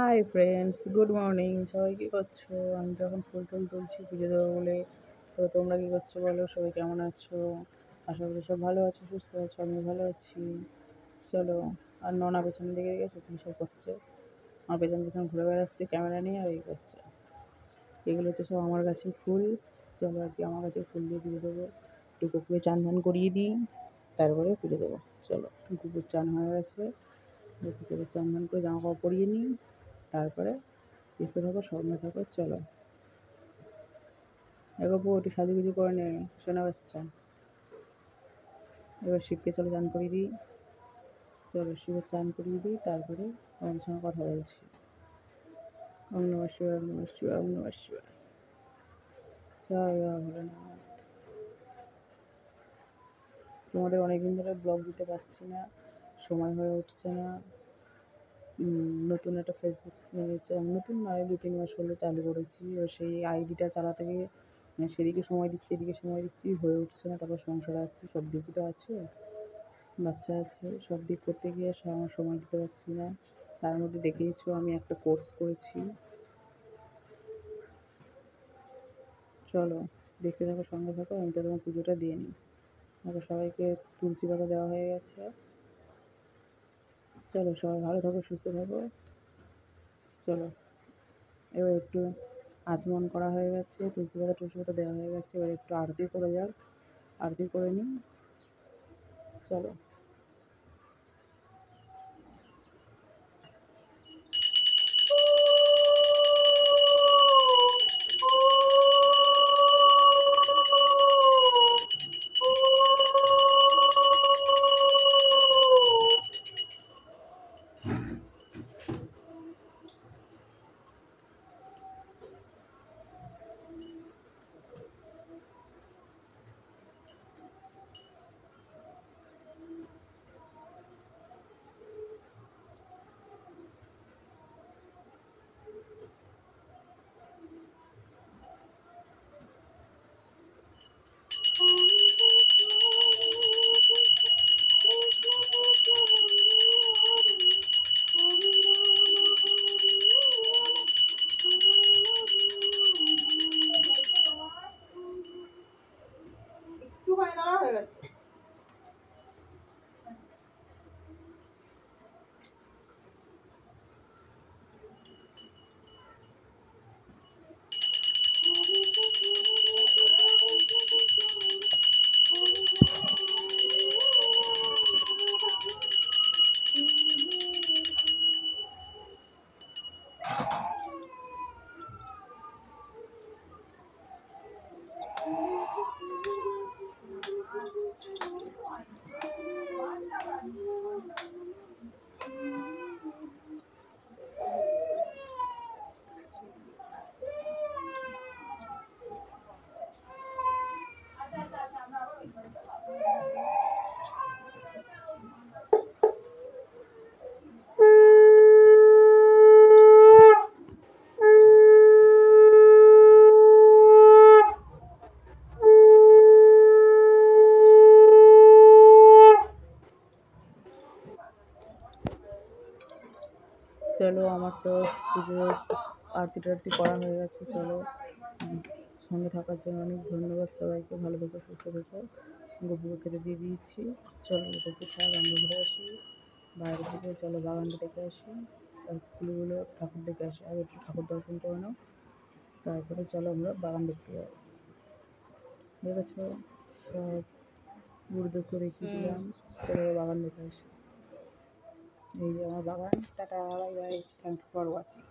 Hi friends, good morning. সবাই কী করছো? আমি তো এখন ফুল টুল তুলছি পুজো দেবো বলে। তো তোমরা কী করছো বলো? সবাই কেমন আছো? আশা করি সব ভালো আছো, সুস্থ আছো। আমি ভালো আছি। চলো। আর ননা পেছন দিকে গেছে কী সব করছে। আমার পেছন পেছন ঘুরে বেড়াচ্ছে ক্যামেরা নিয়ে আর এই করছে। এগুলো হচ্ছে সব আমার গাছের ফুল। চলো আজকে আমার গাছের ফুল দিয়ে পুজো দেবো। একটু কুকুরে চান ধান করিয়ে দিই, তারপরে পুজো দেবো। চলো, কুকুর চান হয়ে গেছে, কুকুরের চান ধান করে জামা কাপড় পরিয়ে নিই, তারপরে দেখতে থাকো, সঙ্গে থাকো। চলো এগো বউ, একটু সাজুগুজু করে নে, শোনা বাচ্চা। এবার শিবকে চলো চান করিয়ে দিই। চলো শিবের চান করিয়ে দিই, তারপরে তোমাদের সঙ্গে কথা বলছি। ওম নমঃ শিবায়, ওম নমঃ শিবায়, ওম নমঃ শিবায়। জয় বাবা ভোলেনাথ। তোমাদের অনেকদিন ধরে ব্লগ দিতে পারছি না, সময় হয়ে উঠছে না। নতুন একটা ফেসবুক, নতুন নয়, 2-3 মাস হলো চালু করেছি। এবার সেই আইডিটা চালাতে গিয়ে সেদিকে সময় দিচ্ছি, এদিকে সময় দিচ্ছি, হয়ে উঠছে না। তারপর সংসার আছে, সব দিকই তো আছে, বাচ্চা আছে, সব দিক করতে গিয়ে আমার সময় দিতে পারছি না। তার মধ্যে দেখেইছো আমি একটা কোর্স করেছি। চলো দেখতে থাকো, সঙ্গে থাকো। আমি তো তোমার পুজোটা দিয়ে নিই। দেখো সবাইকে তুলসী পাতা দেওয়া হয়ে গেছে। চলো সবাই ভালো থাকো, সুস্থ থাকো। চলো এবার একটু আচমন করা হয়ে গেছে, তুলসী পাতা টুলসী পাতা দেওয়া হয়ে গেছে। এবার একটু আরতি করে যাক, আরতি করে নিই। চলো। একটুখানি দাঁড়া, হয়ে গেছে। চলো আমার তো পুজোর আরতি টারতি করা হয়ে গেছে। চলো, সঙ্গে থাকার জন্য অনেক ধন্যবাদ সবাইকে। ভালো থেকো, সুস্থ থেকো। গপুকে খেতে দিয়ে দিয়েছি। চলো গপু থাক, আমরা ঘুরে আসি বাইরে থেকে। চলো বাগানটা দেখে আসি, আর ফুলগুলো ঠাকুর দেখে আসি। আগে একটু ঠাকুর দর্শন করে নাও, তারপরে চলো আমরা বাগান দেখতে যাবো। দেখেছো সব গুরুদেবকে দেখিয়ে দিলাম। চলো বাগান দেখে আসি। এই যে আমার বাগান। Tata, bye bye, thanks for watching.